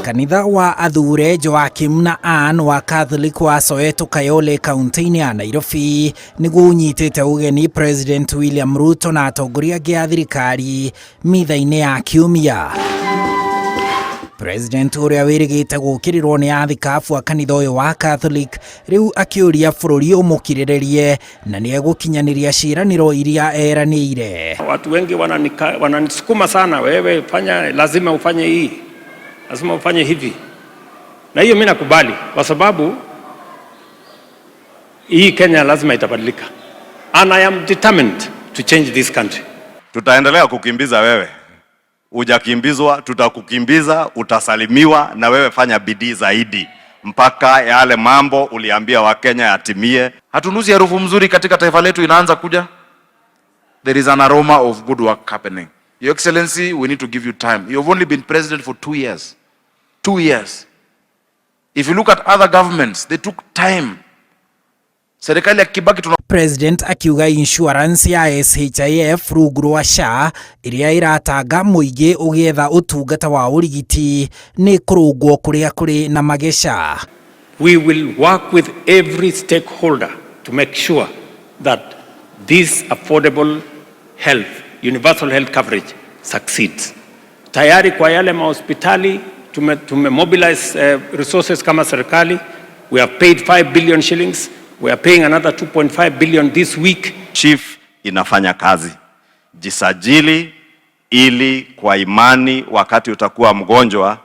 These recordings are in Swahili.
Kanitha wa athure Joakim na Ann wa Catholic wa Soweto Kayole kaunti-inĩ ya Nairobi nĩguo ũnyitĩte ũgeni President William Ruto na atongoria angĩ a thirikari mitha-inĩ ya kiumia. President ũrĩa wĩrĩgĩte gũkĩrĩrwo nĩ athikabu a kanitha ũyũ wa Catholic rĩu akĩũria bũrũri ũmũkirĩrĩrie na nĩ egũkinyanĩria ciĩranĩro iria eranĩire. Watu wengi wananisukuma sana, wewe fanya, lazima ufanye hii, lazima ufanye hivi. Na hiyo mimi nakubali kwa sababu hii Kenya lazima itabadilika. And I am determined to change this country. Tutaendelea kukimbiza wewe. Hujakimbizwa, tutakukimbiza, utasalimiwa, na wewe fanya bidii zaidi mpaka yale mambo uliambia Wakenya yatimie. Hatunusi harufu mzuri katika taifa letu inaanza kuja. There is an aroma of good work happening. Your Excellency, we need to give you time. You have only been president for 2 years. 2 years. If you look at other governments, they took time. Serikali ya Kibaki President akiuga insurance ya SHIF rungu rwa SHA iria iratanga muingĩ ũgĩetha ũtungata wa ũrigiti nĩ kũrũngwo kũrĩa kũrĩ na magesha. We will work with every stakeholder to make sure that this affordable health, universal health coverage succeeds. Tayari kwa yale mahospitali tumemobilize resources kama serikali. We have paid 5 billion shillings. We are paying another 2.5 billion this week. Chief inafanya kazi. Jisajili ili kwa imani wakati utakuwa mgonjwa,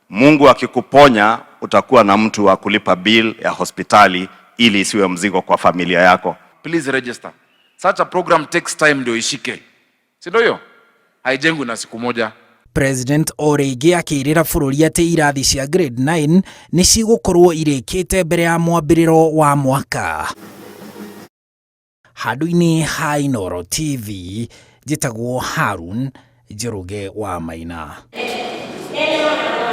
Mungu akikuponya utakuwa na mtu wa kulipa bill ya hospitali ili isiwe mzigo kwa familia yako. Please register. Such a program takes time ndio ishike. Si ndio hiyo? Haijengwi na siku moja. President Origi akĩrĩra bũrũri atĩ irathi cia grade 9 nĩ cigũkorwo irĩkĩte mbere ya mwambĩrĩro wa mwaka. Handũ-inĩ ha Inooro TV, njĩtagwo Harun Njoroge wa Maina.